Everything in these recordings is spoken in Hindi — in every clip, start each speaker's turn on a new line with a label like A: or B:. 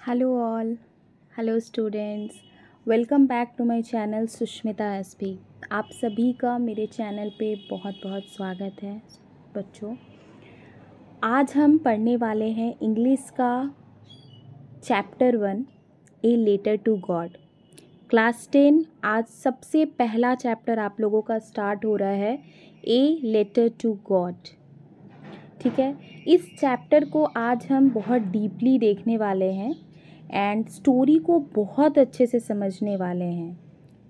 A: Hello all, hello students, welcome back to my channel Sushmita SP. आप सभी का मेरे चैनल पे बहुत बहुत स्वागत है। बच्चों, आज हम पढ़ने वाले हैं इंग्लिश का chapter 1 a letter to God. Class 10 आज सबसे पहला चैप्टर आप लोगों का स्टार्ट हो रहा है, ए लेटर टू गॉड। ठीक है, इस चैप्टर को आज हम बहुत डीपली देखने वाले हैं एंड स्टोरी को बहुत अच्छे से समझने वाले हैं।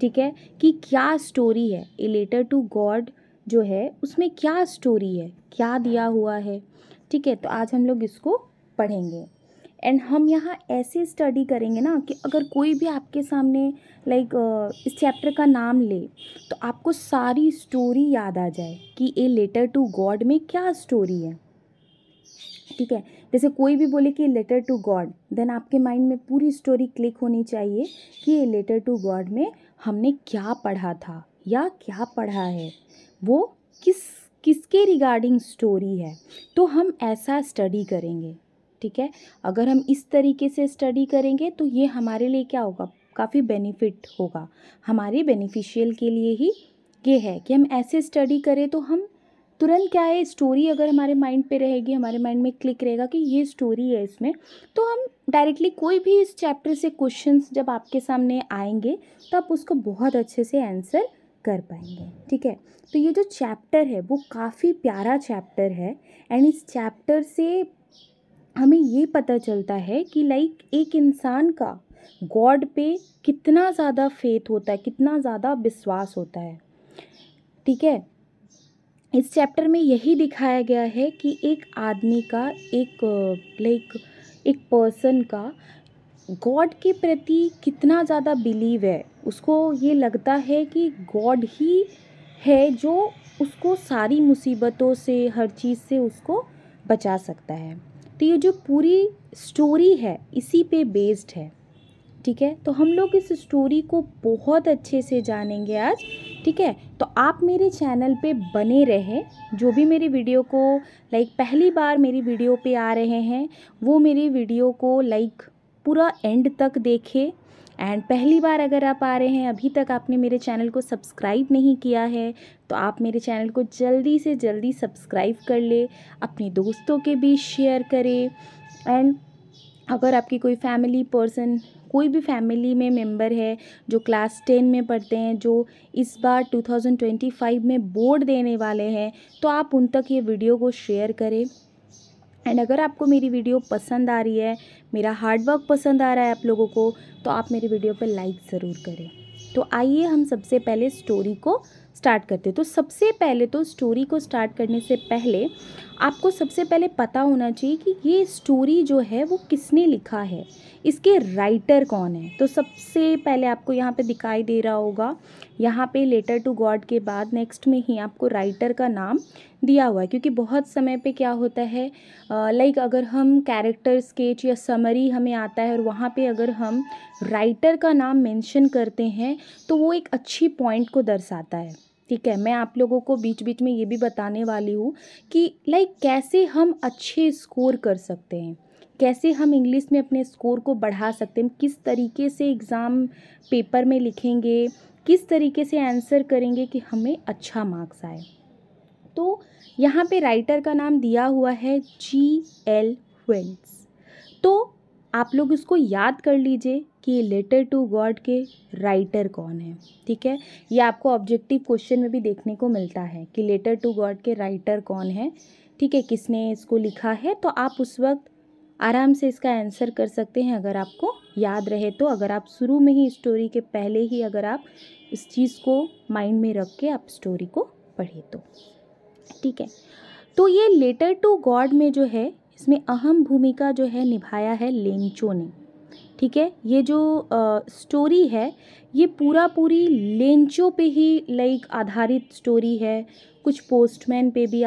A: ठीक है, कि क्या स्टोरी है ए लेटर टू गॉड जो है उसमें क्या स्टोरी है, क्या दिया हुआ है। ठीक है, तो आज हम लोग इसको पढ़ेंगे एंड हम यहाँ ऐसे स्टडी करेंगे ना कि अगर कोई भी आपके सामने इस चैप्टर का नाम ले तो आपको सारी स्टोरी याद आ जाए कि ए लेटर टू गॉड में क्या स्टोरी है। ठीक है, जैसे कोई भी बोले कि लेटर टू गॉड, देन आपके माइंड में पूरी स्टोरी क्लिक होनी चाहिए कि ये लेटर टू गॉड में हमने क्या पढ़ा था या क्या पढ़ा है, वो किसके रिगार्डिंग स्टोरी है। तो हम ऐसा स्टडी करेंगे। ठीक है, अगर हम इस तरीके से स्टडी करेंगे तो ये हमारे लिए क्या होगा, काफ़ी बेनिफिट होगा, हमारे बेनिफिशियल के लिए ही ये है कि हम ऐसे स्टडी करें तो हम तुरंत क्या है, स्टोरी अगर हमारे माइंड पे रहेगी, हमारे माइंड में क्लिक रहेगा कि ये स्टोरी है इसमें, तो हम डायरेक्टली कोई भी इस चैप्टर से क्वेश्चंस जब आपके सामने आएंगे तो आप उसको बहुत अच्छे से आंसर कर पाएंगे। ठीक है, तो ये जो चैप्टर है वो काफ़ी प्यारा चैप्टर है एंड इस चैप्टर से हमें ये पता चलता है कि एक इंसान का गॉड पे कितना ज़्यादा फेथ होता है, कितना ज़्यादा विश्वास होता है। ठीक है, इस चैप्टर में यही दिखाया गया है कि एक आदमी का एक पर्सन का गॉड के प्रति कितना ज़्यादा बिलीव है। उसको ये लगता है कि गॉड ही है जो उसको सारी मुसीबतों से, हर चीज़ से उसको बचा सकता है। तो ये जो पूरी स्टोरी है इसी पे बेस्ड है। ठीक है, तो हम लोग इस स्टोरी को बहुत अच्छे से जानेंगे आज। ठीक है, तो आप मेरे चैनल पे बने रहें। जो भी मेरी वीडियो को पहली बार मेरी वीडियो पे आ रहे हैं वो मेरी वीडियो को पूरा एंड तक देखें एंड पहली बार अगर आप आ रहे हैं, अभी तक आपने मेरे चैनल को सब्सक्राइब नहीं किया है तो आप मेरे चैनल को जल्दी से जल्दी सब्सक्राइब कर ले, अपने दोस्तों के बीच शेयर करें एंड अगर आपकी कोई भी फैमिली में मेंबर है जो क्लास 10 में पढ़ते हैं, जो इस बार 2025 में बोर्ड देने वाले हैं, तो आप उन तक ये वीडियो को शेयर करें एंड अगर आपको मेरी वीडियो पसंद आ रही है, मेरा हार्डवर्क पसंद आ रहा है आप लोगों को, तो आप मेरी वीडियो पर लाइक ज़रूर करें। तो आइए हम सबसे पहले स्टोरी को स्टार्ट करते हैं। तो सबसे पहले तो स्टोरी को स्टार्ट करने से पहले आपको सबसे पहले पता होना चाहिए कि ये स्टोरी जो है वो किसने लिखा है, इसके राइटर कौन है। तो सबसे पहले आपको यहाँ पे दिखाई दे रहा होगा, यहाँ पे लेटर टू गॉड के बाद नेक्स्ट में ही आपको राइटर का नाम दिया हुआ है, क्योंकि बहुत समय पे क्या होता है अगर हम कैरेक्टर स्केच या समरी हमें आता है और वहाँ पे अगर हम राइटर का नाम मेंशन करते हैं तो वो एक अच्छी पॉइंट को दर्शाता है। ठीक है, मैं आप लोगों को बीच बीच में ये भी बताने वाली हूँ कि कैसे हम अच्छे स्कोर कर सकते हैं, कैसे हम इंग्लिश में अपने स्कोर को बढ़ा सकते हैं, किस तरीके से एग्ज़ाम पेपर में लिखेंगे, किस तरीके से आंसर करेंगे कि हमें अच्छा मार्क्स आए। तो यहाँ पे राइटर का नाम दिया हुआ है G.L. वेल्स। तो आप लोग इसको याद कर लीजिए कि ये लेटर टू गॉड के राइटर कौन है। ठीक है, ये आपको ऑब्जेक्टिव क्वेश्चन में भी देखने को मिलता है कि लेटर टू गॉड के राइटर कौन है। ठीक है, किसने इसको लिखा है, तो आप उस वक्त आराम से इसका आंसर कर सकते हैं अगर आपको याद रहे तो। अगर आप शुरू में ही स्टोरी के पहले ही अगर आप इस चीज़ को माइंड में रख के आप स्टोरी को पढ़े तो। ठीक है, तो ये लेटर टू गॉड में जो है इसमें अहम भूमिका जो है निभाया है लेंचो ने। ठीक है, ये जो स्टोरी है ये पूरी लेंचो पे ही आधारित स्टोरी है। कुछ पोस्टमैन पे भी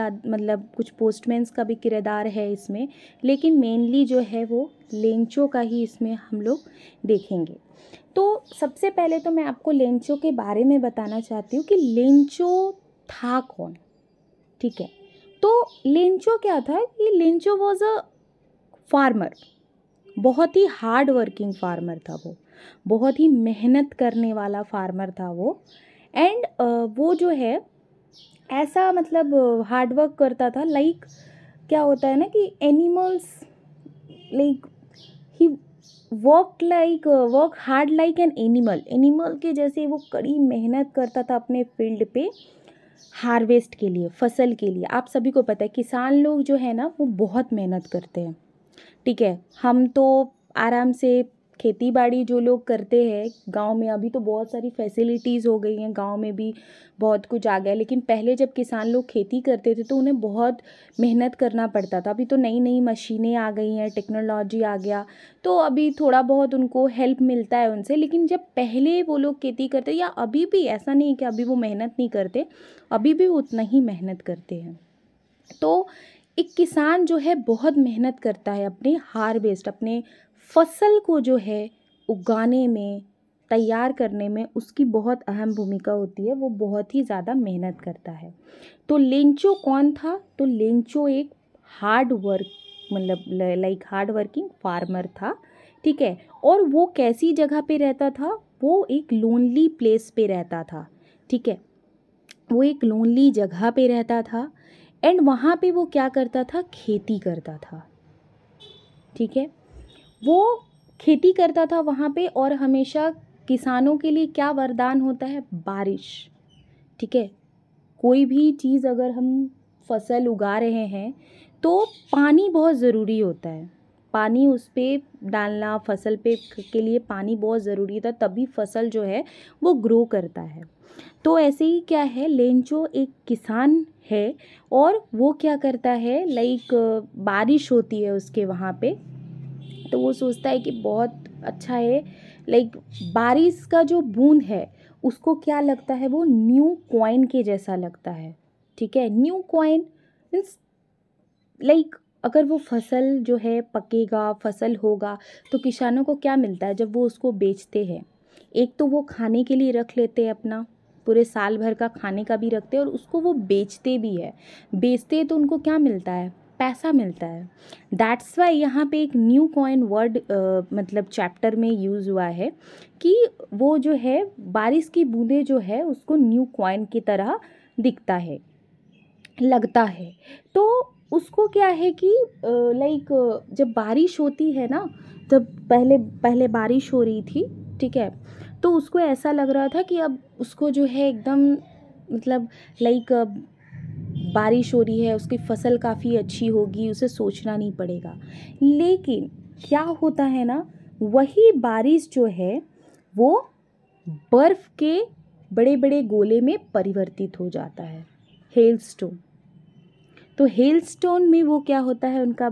A: कुछ पोस्टमैन्स का भी किरदार है इसमें, लेकिन मेनली जो है वो लेंचो का ही इसमें हम लोग देखेंगे। तो सबसे पहले तो मैं आपको लेंचो के बारे में बताना चाहती हूँ कि लेंचो था कौन। ठीक है, तो लेंचो क्या था कि लेंचो वॉज अ फार्मर। बहुत ही हार्ड वर्किंग फार्मर था वो, बहुत ही मेहनत करने वाला फार्मर था वो। एंड वो जो है ऐसा मतलब हार्ड वर्क करता था, लाइक क्या होता है ना कि animals, like he work hard like an animal के जैसे वो कड़ी मेहनत करता था अपने फील्ड पे हार्वेस्ट के लिए, फसल के लिए। आप सभी को पता है किसान लोग जो है ना वो बहुत मेहनत करते हैं, ठीक है। हम तो आराम से खेती बाड़ी जो लोग करते हैं गांव में, अभी तो बहुत सारी फैसिलिटीज़ हो गई हैं, गांव में भी बहुत कुछ आ गया, लेकिन पहले जब किसान लोग खेती करते थे तो उन्हें बहुत मेहनत करना पड़ता था। अभी तो नई नई मशीनें आ गई हैं, टेक्नोलॉजी आ गया, तो अभी थोड़ा बहुत उनको हेल्प मिलता है उनसे। लेकिन जब पहले वो लोग खेती करते, या अभी भी, ऐसा नहीं है कि अभी वो मेहनत नहीं करते, अभी भी वो उतना ही मेहनत करते हैं। तो एक किसान जो है बहुत मेहनत करता है अपने हार्वेस्ट, अपने फसल को जो है उगाने में, तैयार करने में उसकी बहुत अहम भूमिका होती है, वो बहुत ही ज़्यादा मेहनत करता है। तो लेंचो कौन था? तो लेंचो एक हार्ड वर्क, मतलब लाइक हार्ड वर्किंग फार्मर था, ठीक है। और वो कैसी जगह पे रहता था? वो एक लोनली प्लेस पे रहता था, ठीक है। वो एक लोनली जगह पे रहता था एंड वहाँ पे वो क्या करता था? खेती करता था, ठीक है। वो खेती करता था वहाँ पे, और हमेशा किसानों के लिए क्या वरदान होता है? बारिश, ठीक है। कोई भी चीज़ अगर हम फसल उगा रहे हैं तो पानी बहुत ज़रूरी होता है, पानी उस पर डालना, फसल पे के लिए पानी बहुत ज़रूरी था, तभी फसल जो है वो ग्रो करता है। तो ऐसे ही क्या है, लेंचो एक किसान है और वो क्या करता है, लाइक बारिश होती है उसके वहाँ पे, तो वो सोचता है कि बहुत अच्छा है, लाइक बारिश का जो बूंद है उसको क्या लगता है, वो न्यू कॉइन के जैसा लगता है, ठीक है। न्यू कॉइन मीन्स लाइक अगर वो फसल जो है पकेगा, फसल होगा, तो किसानों को क्या मिलता है जब वो उसको बेचते हैं? एक तो वो खाने के लिए रख लेते हैं, अपना पूरे साल भर का खाने का भी रखते हैं, और उसको वो बेचते भी है। बेचते हैं तो उनको क्या मिलता है? पैसा मिलता है। दैट्स वाई यहाँ पे एक न्यू कॉइन वर्ड मतलब चैप्टर में यूज़ हुआ है कि वो जो है बारिश की बूंदें जो है उसको न्यू कॉइन की तरह दिखता है, लगता है। तो उसको क्या है कि लाइक जब बारिश होती है ना, जब पहले पहले बारिश हो रही थी, ठीक है, तो उसको ऐसा लग रहा था कि अब उसको जो है एकदम मतलब लाइक बारिश हो रही है, उसकी फसल काफ़ी अच्छी होगी, उसे सोचना नहीं पड़ेगा। लेकिन क्या होता है ना, वही बारिश जो है वो बर्फ़ के बड़े बड़े गोले में परिवर्तित हो जाता है, हेलस्टोन। तो हेलस्टोन में वो क्या होता है, उनका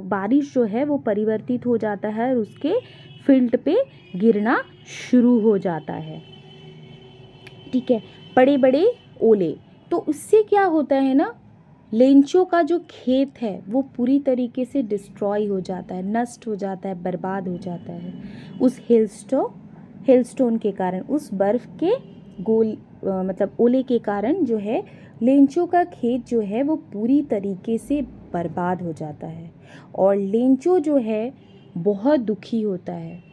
A: बारिश जो है वो परिवर्तित हो जाता है और उसके फील्ड पे गिरना शुरू हो जाता है, ठीक है, बड़े बड़े ओले। तो उससे क्या होता है ना, लेंचो का जो खेत है वो पूरी तरीके से डिस्ट्रॉय हो जाता है, नष्ट हो जाता है, बर्बाद हो जाता है उस हेलस्टोन के कारण, उस बर्फ़ के मतलब ओले के कारण जो है लेंचो का खेत जो है वो पूरी तरीके से बर्बाद हो जाता है। और लेंचो जो है बहुत दुखी होता है,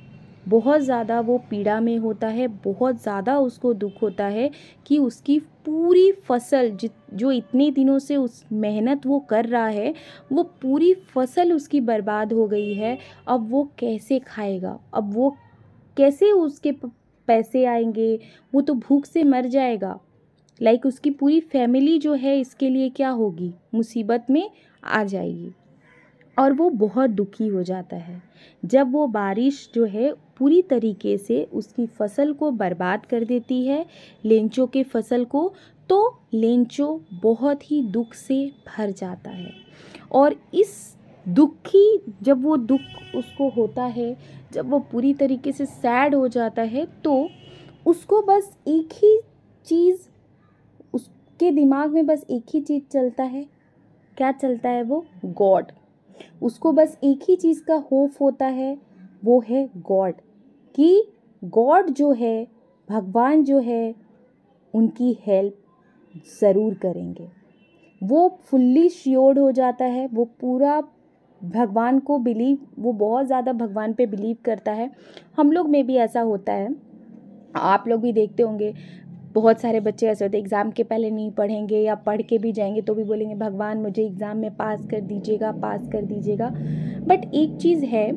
A: बहुत ज़्यादा वो पीड़ा में होता है, बहुत ज़्यादा उसको दुख होता है कि उसकी पूरी फसल जो इतने दिनों से उस मेहनत वो कर रहा है, वो पूरी फसल उसकी बर्बाद हो गई है। अब वो कैसे खाएगा? अब वो कैसे उसके पैसे आएंगे? वो तो भूख से मर जाएगा। लाइक उसकी पूरी फैमिली जो है इसके लिए क्या होगी? मुसीबत में आ जाएगी। और वो बहुत दुखी हो जाता है जब वो बारिश जो है पूरी तरीके से उसकी फसल को बर्बाद कर देती है, लेंचो के फसल को। तो लेंचो बहुत ही दुख से भर जाता है, और इस दुखी जब वो दुख उसको होता है, जब वो पूरी तरीके से सैड हो जाता है, तो उसको बस एक ही चीज़, उसके दिमाग में बस एक ही चीज़ चलता है। क्या चलता है? वो गॉड। उसको बस एक ही चीज़ का होप होता है, वो है गॉड, कि गॉड जो है, भगवान जो है, उनकी हेल्प ज़रूर करेंगे। वो फुल्ली श्योर्ड हो जाता है, वो पूरा भगवान को वो बहुत ज़्यादा भगवान पे बिलीव करता है। हम लोग में भी ऐसा होता है, आप लोग भी देखते होंगे, बहुत सारे बच्चे ऐसे होते हैं एग्ज़ाम के पहले नहीं पढ़ेंगे या पढ़ के भी जाएंगे तो भी बोलेंगे भगवान मुझे एग्ज़ाम में पास कर दीजिएगा, पास कर दीजिएगा। बट एक चीज़ है,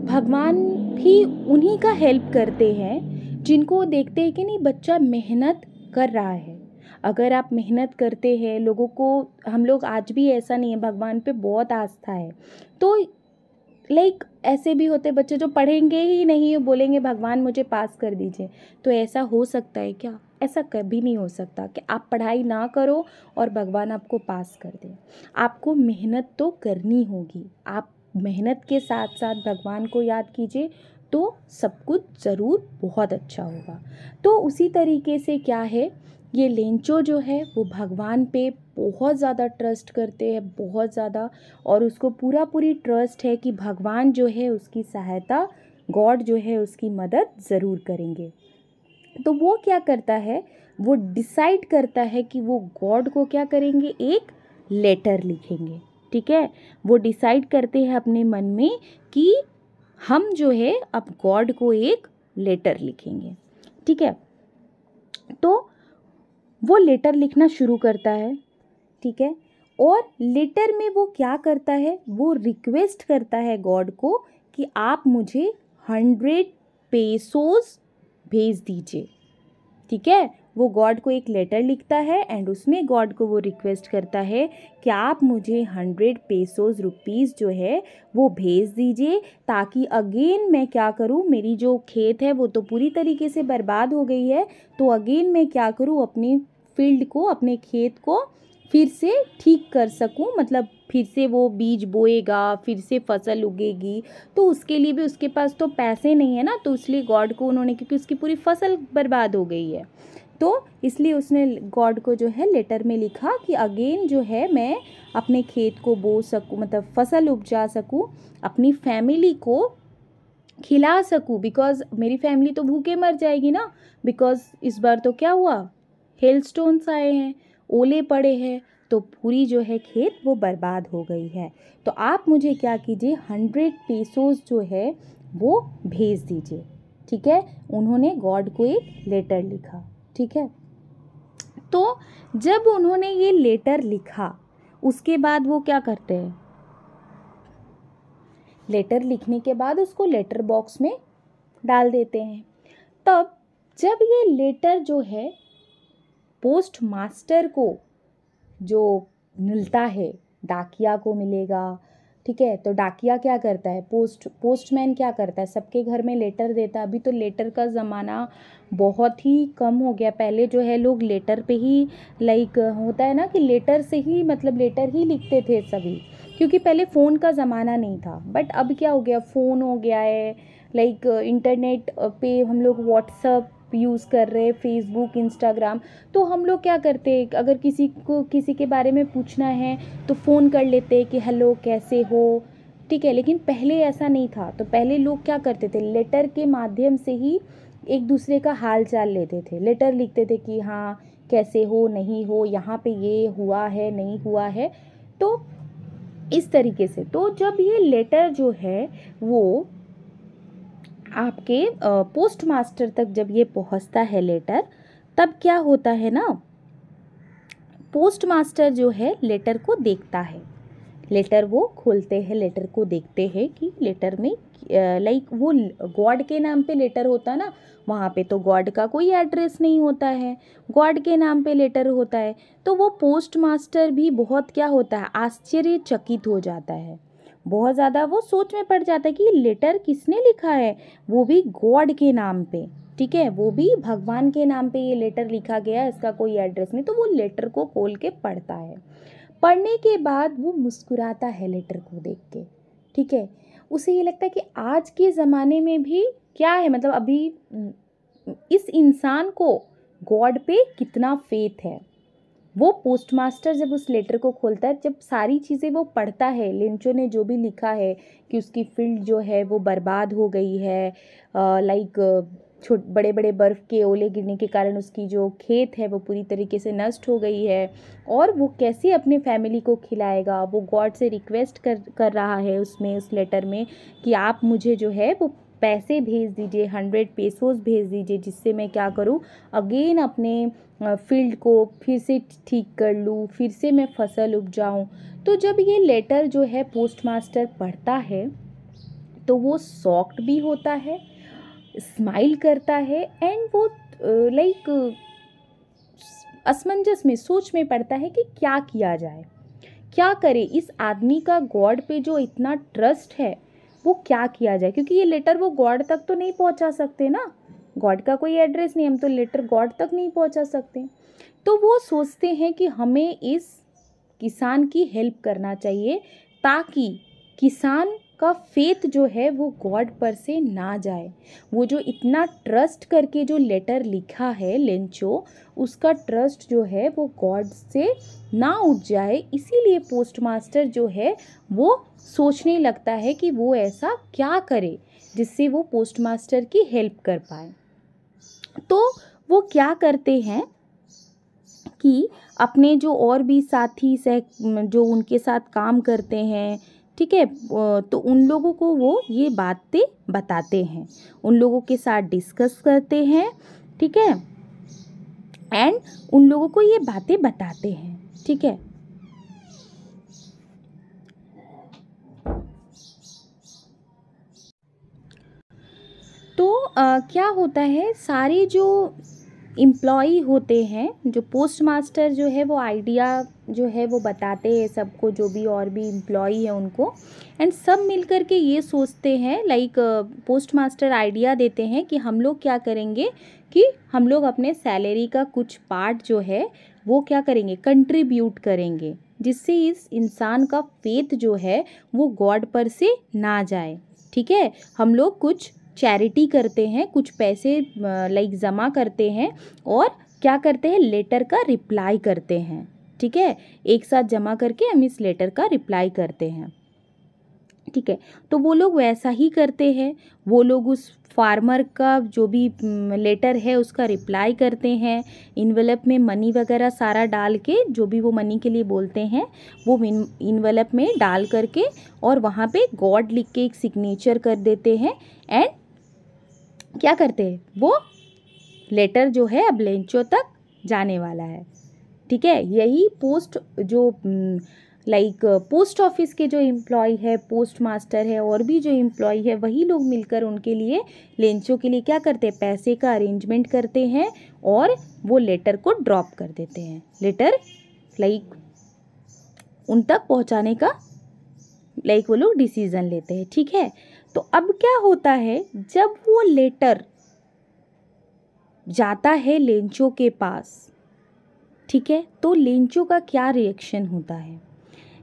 A: भगवान भी उन्हीं का हेल्प करते हैं जिनको देखते हैं कि नहीं बच्चा मेहनत कर रहा है। अगर आप मेहनत करते हैं, लोगों को, हम लोग आज भी ऐसा नहीं है, भगवान पे बहुत आस्था है, तो लाइक ऐसे भी होते बच्चे जो पढ़ेंगे ही नहीं, बोलेंगे भगवान मुझे पास कर दीजिए। तो ऐसा हो सकता है क्या? ऐसा कभी नहीं हो सकता कि आप पढ़ाई ना करो और भगवान आपको पास कर दे। आपको मेहनत तो करनी होगी, आप मेहनत के साथ साथ भगवान को याद कीजिए तो सब कुछ ज़रूर बहुत अच्छा होगा। तो उसी तरीके से क्या है, ये लेंचो जो है वो भगवान पे बहुत ज़्यादा ट्रस्ट करते हैं, बहुत ज़्यादा, और उसको पूरी ट्रस्ट है कि भगवान जो है उसकी सहायता, गॉड जो है उसकी मदद ज़रूर करेंगे। तो वो क्या करता है, वो डिसाइड करता है कि वो गॉड को क्या करेंगे, एक लेटर लिखेंगे। ठीक है, वो डिसाइड करते हैं अपने मन में कि हम जो है अब गॉड को एक लेटर लिखेंगे। ठीक है, तो वो लेटर लिखना शुरू करता है। ठीक है, और लेटर में वो क्या करता है, वो रिक्वेस्ट करता है गॉड को कि आप मुझे 100 पेसोस भेज दीजिए। ठीक है, वो गॉड को एक लेटर लिखता है एंड उसमें गॉड को वो रिक्वेस्ट करता है कि आप मुझे 100 पेसोस रुपीज़ जो है वो भेज दीजिए, ताकि अगेन मैं क्या करूँ, मेरी जो खेत है वो तो पूरी तरीके से बर्बाद हो गई है, तो अगेन मैं क्या करूँ, अपनी फील्ड को, अपने खेत को फिर से ठीक कर सकूं, मतलब फिर से वो बीज बोएगा, फिर से फसल उगेगी। तो उसके लिए भी उसके पास तो पैसे नहीं है ना, तो इसलिए गॉड को उन्होंने, क्योंकि उसकी पूरी फसल बर्बाद हो गई है, तो इसलिए उसने गॉड को जो है लेटर में लिखा कि अगेन जो है मैं अपने खेत को बो सकूं, मतलब फसल उपजा सकूं, अपनी फैमिली को खिला सकूं, बिकॉज मेरी फैमिली तो भूखे मर जाएगी ना। बिकॉज इस बार तो क्या हुआ, हेलस्टोन्स आए हैं, ओले पड़े हैं, तो पूरी जो है खेत वो बर्बाद हो गई है। तो आप मुझे क्या कीजिए, 100 पेसोस जो है वो भेज दीजिए। ठीक है, उन्होंने गॉड को एक लेटर लिखा। ठीक है, तो जब उन्होंने ये लेटर लिखा, उसके बाद वो क्या करते हैं, लेटर लिखने के बाद उसको लेटर बॉक्स में डाल देते हैं। तब जब ये लेटर जो है पोस्ट मास्टर को जो मिलता है, डाकिया को मिलेगा। ठीक है, तो डाकिया क्या करता है, पोस्टमैन क्या करता है, सबके घर में लेटर देता है। अभी तो लेटर का ज़माना बहुत ही कम हो गया, पहले जो है लोग लेटर पे ही, लाइक होता है ना कि लेटर से ही, मतलब लेटर ही लिखते थे सभी, क्योंकि पहले फ़ोन का ज़माना नहीं था। बट अब क्या हो गया, फ़ोन हो गया है, लाइक इंटरनेट पे हम लोग व्हाट्सअप यूज़ कर रहे हैं, फेसबुक, इंस्टाग्राम। तो हम लोग क्या करते हैं, अगर किसी को किसी के बारे में पूछना है तो फ़ोन कर लेते हैं कि हेलो कैसे हो। ठीक है, लेकिन पहले ऐसा नहीं था। तो पहले लोग क्या करते थे, लेटर के माध्यम से ही एक दूसरे का हाल चाल लेते थे, लेटर लिखते थे कि हाँ कैसे हो, नहीं हो, यहाँ पे ये हुआ है, नहीं हुआ है। तो इस तरीके से, तो जब ये लेटर जो है वो आपके पोस्ट मास्टर तक जब ये पहुंचता है लेटर, तब क्या होता है ना, पोस्ट मास्टर जो है लेटर को देखता है, लेटर वो खोलते हैं, लेटर को देखते हैं कि लेटर में लाइक वो गॉड के नाम पे लेटर होता ना, वहाँ पे तो गॉड का कोई एड्रेस नहीं होता है, गॉड के नाम पे लेटर होता है। तो वो पोस्ट मास्टर भी बहुत क्या होता है, आश्चर्यचकित हो जाता है, बहुत ज़्यादा वो सोच में पड़ जाता है कि लेटर किसने लिखा है, वो भी गॉड के नाम पे। ठीक है, वो भी भगवान के नाम पे ये लेटर लिखा गया है, इसका कोई एड्रेस नहीं। तो वो लेटर को खोल के पढ़ता है, पढ़ने के बाद वो मुस्कुराता है लेटर को देख के। ठीक है, उसे ये लगता है कि आज के ज़माने में भी क्या है, मतलब अभी इस इंसान को गॉड पे कितना फेथ है। वो पोस्ट मास्टर जब उस लेटर को खोलता है, जब सारी चीज़ें वो पढ़ता है, लेंचो ने जो भी लिखा है कि उसकी फील्ड जो है वो बर्बाद हो गई है, लाइक बड़े बड़े बर्फ़ के ओले गिरने के कारण उसकी जो खेत है वो पूरी तरीके से नष्ट हो गई है, और वो कैसे अपने फैमिली को खिलाएगा। वो गॉड से रिक्वेस्ट कर रहा है उसमें, उस लेटर में, कि आप मुझे जो है वो पैसे भेज दीजिए, 100 पेसोस भेज दीजिए, जिससे मैं क्या करूँ, अगेन अपने फील्ड को फिर से ठीक कर लूँ, फिर से मैं फसल उपजाऊँ। तो जब ये लेटर जो है पोस्ट मास्टर पढ़ता है तो वो शॉक्ड भी होता है, स्माइल करता है, एंड वो लाइक असमंजस में, सोच में पड़ता है कि क्या किया जाए, क्या करे। इस आदमी का गॉड पे जो इतना ट्रस्ट है वो क्या किया जाए, क्योंकि ये लेटर वो गॉड तक तो नहीं पहुंचा सकते ना, गॉड का कोई एड्रेस नहीं, हम तो लेटर गॉड तक नहीं पहुंचा सकते। तो वो सोचते हैं कि हमें इस किसान की हेल्प करना चाहिए, ताकि किसान का फेथ जो है वो गॉड पर से ना जाए। वो जो इतना ट्रस्ट करके जो लेटर लिखा है लेंचो, उसका ट्रस्ट जो है वो गॉड से ना उठ जाए, इसीलिए पोस्ट मास्टर जो है वो सोचने लगता है कि वो ऐसा क्या करे जिससे वो पोस्ट मास्टर की हेल्प कर पाए। तो वो क्या करते हैं कि अपने जो और भी साथी जो उनके साथ काम करते हैं, ठीक है, तो उन लोगों को वो ये बातें बताते हैं, उन लोगों के साथ डिस्कस करते हैं, ठीक है, एंड उन लोगों को ये बातें बताते हैं, ठीक है। तो क्या होता है, सारे जो एम्प्लॉई होते हैं, जो पोस्ट मास्टर जो है वो आइडिया जो है वो बताते हैं सबको, जो भी और भी एम्प्लॉई है उनको, एंड सब मिलकर के ये सोचते हैं, लाइक पोस्ट मास्टर आइडिया देते हैं कि हम लोग क्या करेंगे कि हम लोग अपने सैलरी का कुछ पार्ट जो है वो क्या करेंगे, कंट्रीब्यूट करेंगे, जिससे इस इंसान का फेथ जो है वो गॉड पर से ना जाए, ठीक है। हम लोग कुछ चैरिटी करते हैं, कुछ पैसे लाइक जमा करते हैं, और क्या करते हैं, लेटर का रिप्लाई करते हैं, ठीक है, एक साथ जमा करके हम इस लेटर का रिप्लाई करते हैं, ठीक है। तो वो लोग वैसा ही करते हैं, वो लोग उस फार्मर का जो भी लेटर है उसका रिप्लाई करते हैं, इन्वेलप में मनी वगैरह सारा डाल के, जो भी वो मनी के लिए बोलते हैं वो इन्वेलप में डाल करके, और वहाँ पे गॉड लिख के एक सिग्नेचर कर देते हैं, एंड क्या करते हैं, वो लेटर जो है अब लेंचो तक जाने वाला है, ठीक है। यही पोस्ट जो लाइक पोस्ट ऑफिस के जो एम्प्लॉय है, पोस्ट मास्टर है, और भी जो एम्प्लॉय है, वही लोग मिलकर उनके लिए, लेंचो के लिए क्या करते हैं, पैसे का अरेंजमेंट करते हैं, और वो लेटर को ड्रॉप कर देते हैं, लेटर लाइक उन तक पहुंचाने का लाइक वो लोग डिसीजन लेते हैं, ठीक है। तो अब क्या होता है, जब वो लेटर जाता है लेंचो के पास, ठीक है, तो लेंचो का क्या रिएक्शन होता है,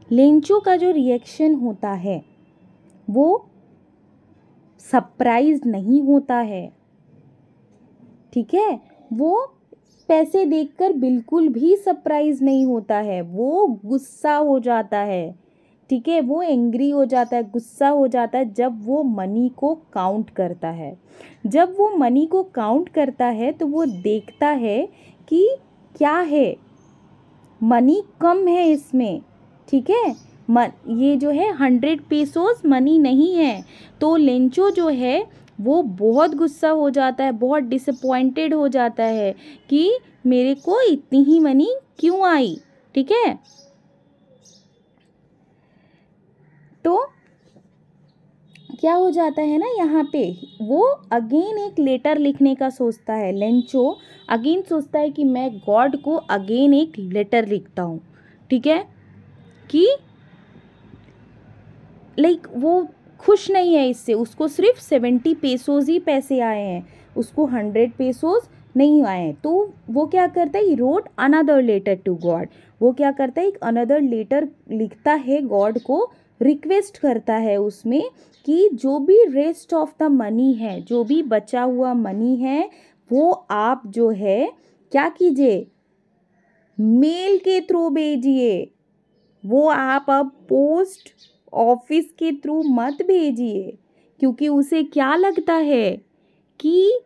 A: लेंचो का जो रिएक्शन होता है वो सरप्राइज नहीं होता है, ठीक है, वो पैसे देखकर बिल्कुल भी सरप्राइज नहीं होता है, वो गुस्सा हो जाता है, ठीक है, वो एंग्री हो जाता है, गुस्सा हो जाता है जब वो मनी को काउंट करता है। जब वो मनी को काउंट करता है तो वो देखता है कि क्या है, मनी कम है इसमें, ठीक है, ये जो है 100 पेसोस मनी नहीं है। तो लेंचो जो है वो बहुत गुस्सा हो जाता है, बहुत डिसअपॉइंटेड हो जाता है कि मेरे को इतनी ही मनी क्यों आई, ठीक है। तो क्या हो जाता है ना, यहाँ पे वो अगेन एक लेटर लिखने का सोचता है, लेंचो अगेन सोचता है कि मैं गॉड को अगेन एक लेटर लिखता हूँ, ठीक है, कि लाइक वो खुश नहीं है इससे, उसको सिर्फ 70 पेसोज ही पैसे आए हैं, उसको 100 पेसोज नहीं आए हैं। तो वो क्या करता है, wrote another letter to God, वो क्या करता है, एक अनदर लेटर लिखता है गॉड को, रिक्वेस्ट करता है उसमें कि जो भी रेस्ट ऑफ द मनी है, जो भी बचा हुआ मनी है, वो आप जो है क्या कीजिए, मेल के थ्रू भेजिए, वो आप अब पोस्ट ऑफिस के थ्रू मत भेजिए, क्योंकि उसे क्या लगता है कि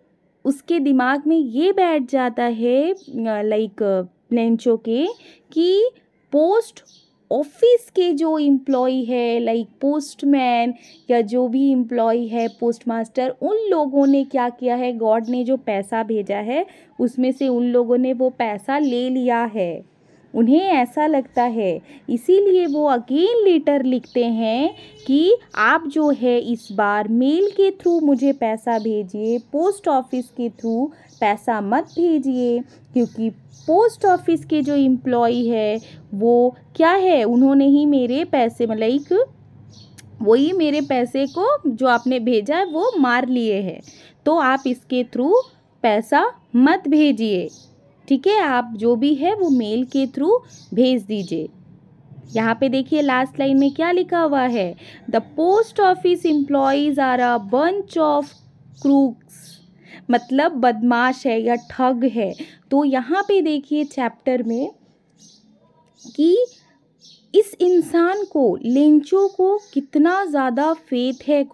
A: उसके दिमाग में ये बैठ जाता है लाइक लेंचो के कि पोस्ट ऑफिस के जो एम्प्लॉय है लाइक पोस्टमैन या जो भी एम्प्लॉय है पोस्टमास्टर, उन लोगों ने क्या किया है, गॉड ने जो पैसा भेजा है उसमें से उन लोगों ने वो पैसा ले लिया है। उन्हें ऐसा लगता है, इसीलिए वो अगेन लेटर लिखते हैं कि आप जो है इस बार मेल के थ्रू मुझे पैसा भेजिए, पोस्ट ऑफिस के थ्रू पैसा मत भेजिए, क्योंकि पोस्ट ऑफिस के जो एम्प्लॉय है वो क्या है, उन्होंने ही मेरे पैसे मतलब वही मेरे पैसे को जो आपने भेजा है वो मार लिए हैं, तो आप इसके थ्रू पैसा मत भेजिए, ठीक है, आप जो भी है वो मेल के थ्रू भेज दीजिए। यहाँ पे देखिए लास्ट लाइन में क्या लिखा हुआ है, the post office employees are a bunch of crooks, मतलब बदमाश है या ठग है। तो यहाँ पे देखिए चैप्टर में कि इस इंसान को, लेंचो को कितना ज़्यादा फेथ है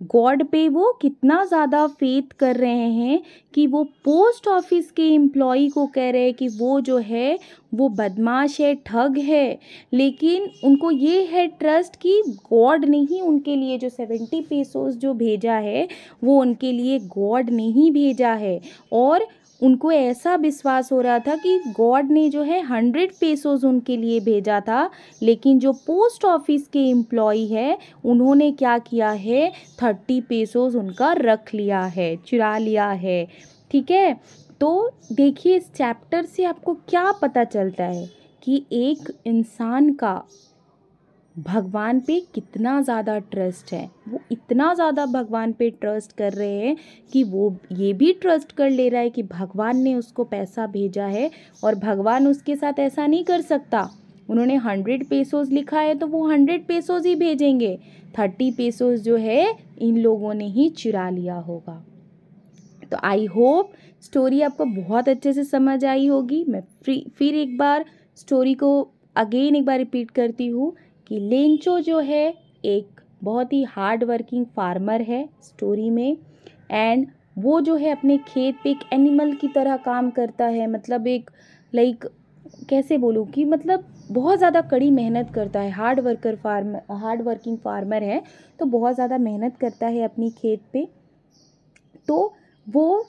A: गॉड पे वो कितना ज़्यादा फेथ कर रहे हैं कि वो पोस्ट ऑफिस के एम्प्लॉय को कह रहे हैं कि वो जो है वो बदमाश है, ठग है, लेकिन उनको ये है ट्रस्ट कि गॉड ने ही उनके लिए जो 70 पेसोस जो भेजा है वो उनके लिए गॉड ने ही भेजा है। और उनको ऐसा विश्वास हो रहा था कि गॉड ने जो है 100 पेसोस उनके लिए भेजा था, लेकिन जो पोस्ट ऑफिस के एम्प्लॉय है उन्होंने क्या किया है, 30 पेसोस उनका रख लिया है, चुरा लिया है, ठीक है। तो देखिए इस चैप्टर से आपको क्या पता चलता है कि एक इंसान का भगवान पे कितना ज़्यादा ट्रस्ट है, वो इतना ज़्यादा भगवान पे ट्रस्ट कर रहे हैं कि वो ये भी ट्रस्ट कर ले रहा है कि भगवान ने उसको पैसा भेजा है और भगवान उसके साथ ऐसा नहीं कर सकता, उन्होंने 100 पेसोस लिखा है तो वो 100 पेसोस ही भेजेंगे, 30 पेसोस जो है इन लोगों ने ही चुरा लिया होगा। तो आई होप स्टोरी आपको बहुत अच्छे से समझ आई होगी। मैं फिर एक बार स्टोरी को अगेन एक बार रिपीट करती हूँ कि लेंचो जो है एक बहुत ही हार्ड वर्किंग फार्मर है स्टोरी में, एंड वो जो है अपने खेत पे एक एनिमल की तरह काम करता है, मतलब एक लाइक कैसे बोलूँ कि मतलब बहुत ज़्यादा कड़ी मेहनत करता है, हार्ड वर्किंग फार्मर है, तो बहुत ज़्यादा मेहनत करता है अपनी खेत पे। तो वो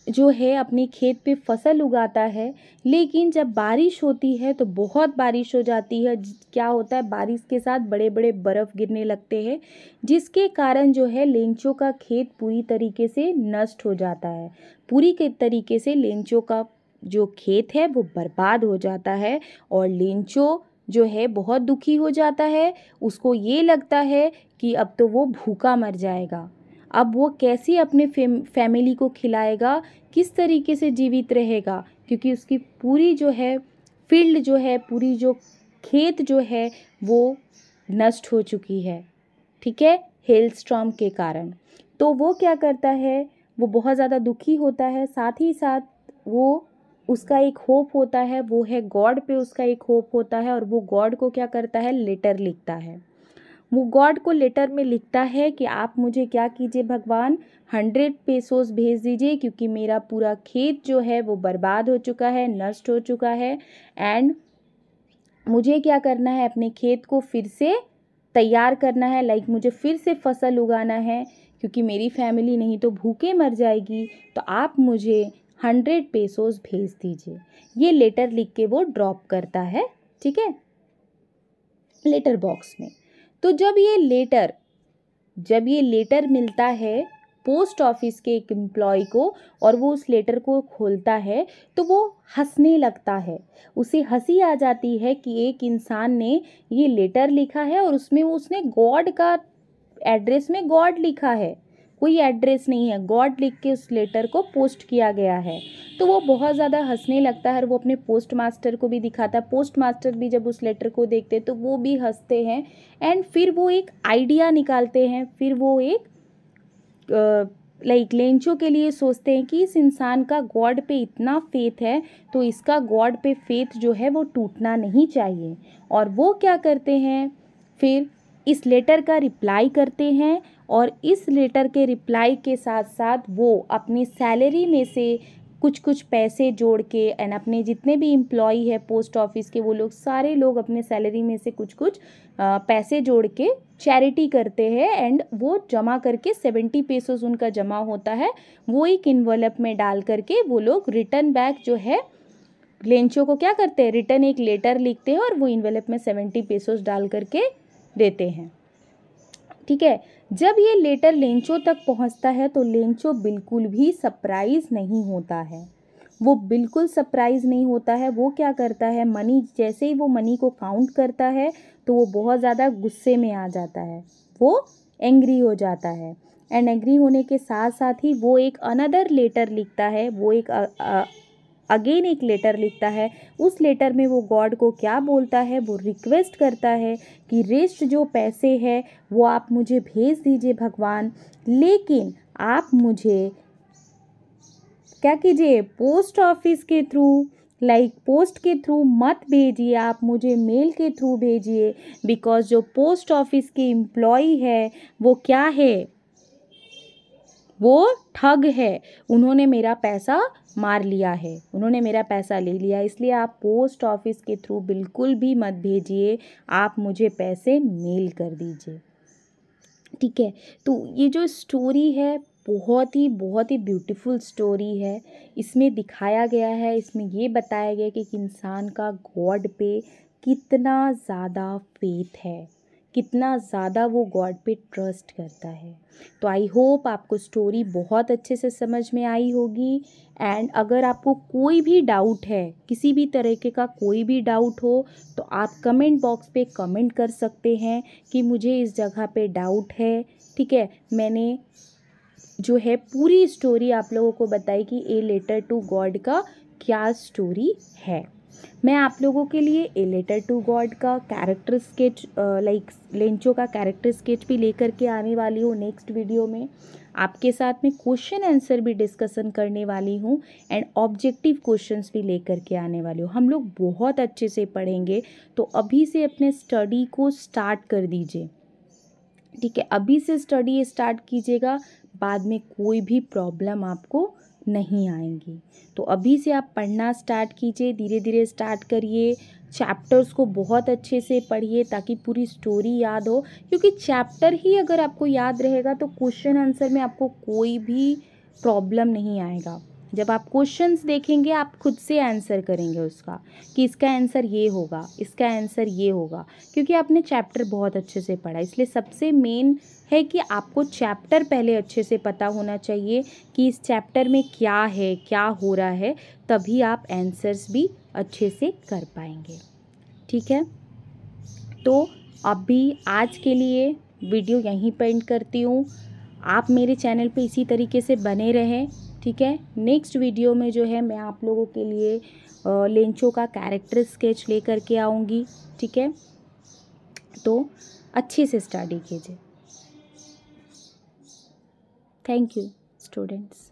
A: जो है अपने खेत पे फसल उगाता है, लेकिन जब बारिश होती है तो बहुत बारिश हो जाती है, क्या होता है बारिश के साथ बड़े बड़े बर्फ़ गिरने लगते हैं, जिसके कारण जो है लेंचो का खेत पूरी तरीके से नष्ट हो जाता है, पूरी के तरीके से लेंचो का जो खेत है वो बर्बाद हो जाता है। और लेंचो जो है बहुत दुखी हो जाता है, उसको ये लगता है कि अब तो वो भूखा मर जाएगा, अब वो कैसे अपने फैमिली को खिलाएगा, किस तरीके से जीवित रहेगा, क्योंकि उसकी पूरी जो है फील्ड जो है, पूरी जो खेत जो है वो नष्ट हो चुकी है, ठीक है, हेल स्टॉर्म के कारण। तो वो क्या करता है, वो बहुत ज़्यादा दुखी होता है, साथ ही साथ वो उसका एक होप होता है, वो है गॉड पे उसका एक होप होता है, और वो गॉड को क्या करता है, लेटर लिखता है। वो गॉड को लेटर में लिखता है कि आप मुझे क्या कीजिए भगवान, 100 पेसोस भेज दीजिए, क्योंकि मेरा पूरा खेत जो है वो बर्बाद हो चुका है, नष्ट हो चुका है, एंड मुझे क्या करना है, अपने खेत को फिर से तैयार करना है, लाइक मुझे फिर से फसल उगाना है, क्योंकि मेरी फैमिली नहीं तो भूखे मर जाएगी, तो आप मुझे 100 पेसोस भेज दीजिए। ये लेटर लिख के वो ड्रॉप करता है, ठीक है, लेटर बॉक्स में। तो जब ये लेटर मिलता है पोस्ट ऑफिस के एक एम्प्लॉय को और वो उस लेटर को खोलता है तो वो हंसने लगता है, उसे हंसी आ जाती है कि एक इंसान ने ये लेटर लिखा है और उसमें उसने गॉड का एड्रेस में गॉड लिखा है, कोई एड्रेस नहीं है, गॉड लिख के उस लेटर को पोस्ट किया गया है। तो वो बहुत ज़्यादा हंसने लगता है और वो अपने पोस्ट मास्टर को भी दिखाता है, पोस्ट मास्टर भी जब उस लेटर को देखते तो वो भी हंसते हैं, एंड फिर वो एक आइडिया निकालते हैं, फिर वो एक लाइक लेंचो के लिए सोचते हैं कि इस इंसान का गॉड पे इतना फेथ है तो इसका गॉड पे फेथ जो है वो टूटना नहीं चाहिए। और वो क्या करते हैं, फिर इस लेटर का रिप्लाई करते हैं और इस लेटर के रिप्लाई के साथ साथ वो अपनी सैलरी में से कुछ कुछ पैसे जोड़ के एंड अपने जितने भी एम्प्लॉई है पोस्ट ऑफिस के, वो लोग सारे लोग अपने सैलरी में से कुछ कुछ पैसे जोड़ के चैरिटी करते हैं एंड वो जमा करके 70 पेसोस उनका जमा होता है। वो एक इन्वेलप में डाल करके वो लोग रिटर्न बैक जो है लेंचो को क्या करते हैं, रिटर्न एक लेटर लिखते हैं और वो इन्वेलप में 70 पेसोस डाल करके देते हैं। ठीक है, जब ये लेटर लेंचो तक पहुंचता है तो लेंचो बिल्कुल भी सरप्राइज नहीं होता है। वो बिल्कुल सरप्राइज नहीं होता है। वो क्या करता है, मनी जैसे ही वो मनी को काउंट करता है तो वो बहुत ज़्यादा गुस्से में आ जाता है, वो एंग्री हो जाता है एंड एग्री होने के साथ साथ ही वो एक अनदर लेटर लिखता है। वो एक अगेन एक लेटर लिखता है। उस लेटर में वो गॉड को क्या बोलता है, वो रिक्वेस्ट करता है कि रेस्ट जो पैसे हैं वो आप मुझे भेज दीजिए भगवान, लेकिन आप मुझे क्या कीजिए, पोस्ट ऑफिस के थ्रू, पोस्ट के थ्रू मत भेजिए, आप मुझे मेल के थ्रू भेजिए। बिकॉज जो पोस्ट ऑफिस के एम्प्लॉई है वो क्या है, वो ठग है। उन्होंने मेरा पैसा मार लिया है, उन्होंने मेरा पैसा ले लिया, इसलिए आप पोस्ट ऑफिस के थ्रू बिल्कुल भी मत भेजिए, आप मुझे पैसे मेल कर दीजिए। ठीक है, तो ये जो स्टोरी है बहुत ही ब्यूटीफुल स्टोरी है। इसमें दिखाया गया है, इसमें ये बताया गया कि इंसान का गॉड पे कितना ज़्यादा फेथ है, कितना ज़्यादा वो गॉड पे ट्रस्ट करता है। तो आई होप आपको स्टोरी बहुत अच्छे से समझ में आई होगी। एंड अगर आपको कोई भी डाउट है, किसी भी तरीके का कोई भी डाउट हो, तो आप कमेंट बॉक्स पे कमेंट कर सकते हैं कि मुझे इस जगह पे डाउट है। ठीक है, मैंने जो है पूरी स्टोरी आप लोगों को बताई कि ए लेटर टू गॉड का क्या स्टोरी है। मैं आप लोगों के लिए ए लेटर टू गॉड का कैरेक्टर स्केच लेंचो का कैरेक्टर स्केच भी लेकर के आने वाली हूँ नेक्स्ट वीडियो में। आपके साथ में क्वेश्चन आंसर भी डिस्कशन करने वाली हूँ एंड ऑब्जेक्टिव क्वेश्चंस भी लेकर के आने वाली हूँ। हम लोग बहुत अच्छे से पढ़ेंगे, तो अभी से अपने स्टडी को स्टार्ट कर दीजिए। ठीक है, अभी से स्टडी स्टार्ट कीजिएगा, बाद में कोई भी प्रॉब्लम आपको नहीं आएंगी। तो अभी से आप पढ़ना स्टार्ट कीजिए, धीरे धीरे स्टार्ट करिए। चैप्टर्स को बहुत अच्छे से पढ़िए ताकि पूरी स्टोरी याद हो, क्योंकि चैप्टर ही अगर आपको याद रहेगा तो क्वेश्चन आंसर में आपको कोई भी प्रॉब्लम नहीं आएगा। जब आप क्वेश्चंस देखेंगे आप खुद से आंसर करेंगे उसका, कि इसका आंसर ये होगा, इसका आंसर ये होगा, क्योंकि आपने चैप्टर बहुत अच्छे से पढ़ा। इसलिए सबसे मेन है कि आपको चैप्टर पहले अच्छे से पता होना चाहिए कि इस चैप्टर में क्या है, क्या हो रहा है, तभी आप आंसर्स भी अच्छे से कर पाएंगे। ठीक है, तो अभी आज के लिए वीडियो यहीं पे एंड करती हूँ। आप मेरे चैनल पे इसी तरीके से बने रहें। ठीक है, नेक्स्ट वीडियो में जो है मैं आप लोगों के लिए लेंचो का कैरेक्टर स्केच ले करके आऊँगी। ठीक है, तो अच्छे से स्टडी कीजिए। Thank you students.